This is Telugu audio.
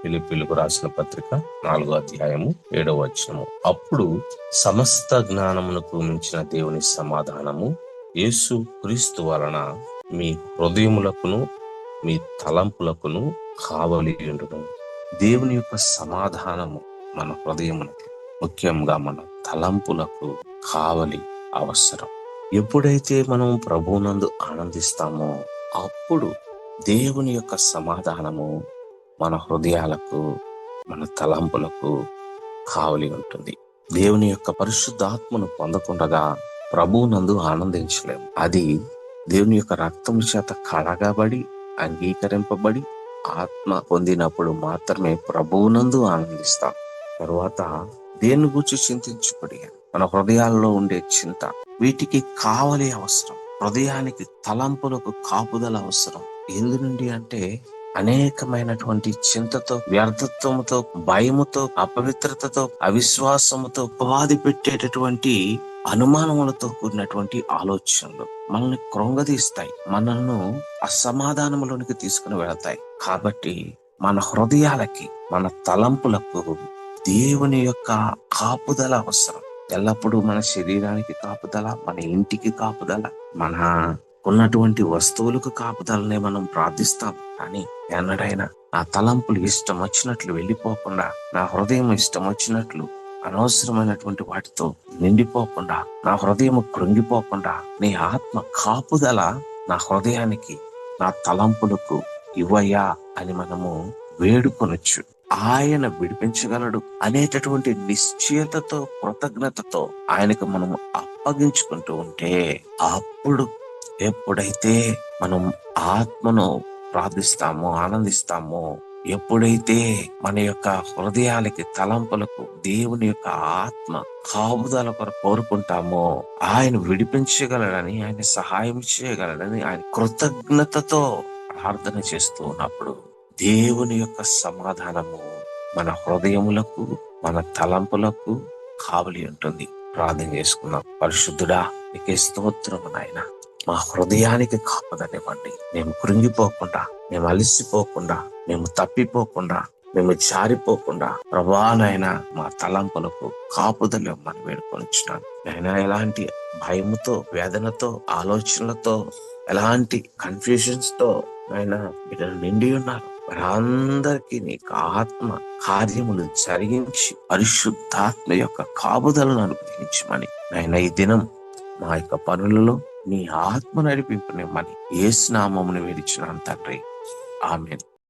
ఫిలిప్పీలకు రాసిన పత్రిక 4వ అధ్యాయము 7వ వచనము. అప్పుడు సమస్త జ్ఞానమునకు మించిన దేవుని సమాధానము యేసు క్రీస్తు వలన మీ హృదయములకును మీ తలంపులకును కావలి ఉండును. దేవుని యొక్క సమాధానము మన హృదయములకు, ముఖ్యంగా మన తలంపులకు కావలి అవసరం. ఎప్పుడైతే మనం ప్రభువునందు ఆనందిస్తామో అప్పుడు దేవుని యొక్క సమాధానము మన హృదయాలకు, మన తలంపులకు కావలి ఉంటుంది. దేవుని యొక్క పరిశుద్ధాత్మను పొందకుండగా ప్రభువునందు ఆనందించలేము. అది దేవుని యొక్క రక్తం చేత కడగబడి అంగీకరింపబడి ఆత్మ పొందినప్పుడు మాత్రమే ప్రభువునందు ఆనందిస్తాం. తరువాత దేని గురించి చింతించబడి మన హృదయాల్లో ఉండే చింత, వీటికి కావలి అవసరం. హృదయానికి, తలంపులకు కాపుదల అవసరం. ఎందు నుండి అంటే అనేకమైనటువంటి చింతతో, వ్యర్థత్వముతో, భయముతో, అపవిత్రతతో, అవిశ్వాసముతో, ఉపాధి పెట్టేటటువంటి అనుమానములతో కూడినటువంటి ఆలోచనలు మనల్ని కృంగదీస్తాయి, మనల్ని అసమాధానములోనికి తీసుకుని వెళతాయి. కాబట్టి మన హృదయాలకి, మన తలంపులకు దేవుని యొక్క కాపుదల అవసరం. ఎల్లప్పుడూ మన శరీరానికి కాపుదల, మన ఇంటికి కాపుదల, మన ఉన్నటువంటి వస్తువులకు కాపుదలనే మనం ప్రార్థిస్తాం. కానీ ఎన్నడైనా నా తలంపులు ఇష్టం వచ్చినట్లు వెళ్ళిపోకుండా, నా హృదయం ఇష్టం వచ్చినట్లు అనవసరమైనటువంటి వాటితో నిండిపోకుండా, నా హృదయం కృంగిపోకుండా నీ ఆత్మ కాపుదల నా హృదయానికి, నా తలంపులకు ఇవ్వయ్యా అని మనము వేడుకొనొచ్చు. ఆయన విడిపించగలడు అనేటటువంటి నిశ్చయతతో, కృతజ్ఞతతో ఆయనకు మనం అప్పగించుకుంటూ ఉంటే, అప్పుడు ఎప్పుడైతే మనం ఆత్మను ప్రార్థిస్తామో, ఆనందిస్తామో, ఎప్పుడైతే మన యొక్క హృదయాలకి, తలంపులకు దేవుని యొక్క ఆత్మ కాపుదల కొరకు కోరుకుంటామో, ఆయన విడిపించగలడని, ఆయన సహాయం చేయగలడని ఆయన కృతజ్ఞతతో ప్రార్థన చేస్తూ ఉన్నప్పుడు దేవుని యొక్క సమాధానము మన హృదయములకు, మన తలంపులకు కావలి ఉంటుంది. ప్రార్థన చేసుకుందాం. పరిశుద్ధుడా, నీకే స్తోత్రము నాయన. మా హృదయానికి కాపుదనివ్వండి. మేము కృంగిపోకుండా, మేము అలసిపోకుండా, మేము తప్పిపోకుండా, మేము జారిపోకుండా ప్రభానైనా మా తలంపులకు కాపుదలు ఇవ్వమని వేడుకొనిచున్నాను. అయినా ఎలాంటి భయముతో, వేదనతో, ఆలోచనలతో, ఎలాంటి కన్ఫ్యూజన్స్ తో ఆయన బిడ్డలు నిండి ఉన్నారు. వారందరికీ నీకు ఆత్మ కార్యములు జరిగించి పరిశుద్ధాత్మ యొక్క కాపుదలను అనుగ్రహించమని నాయన ఈ దినం మా యొక్క పనులలో నీ ఆత్మ నడిపింపునివ్వమని యేసు నామమున వేడుచున్నాను తండ్రి. ఆమేన్.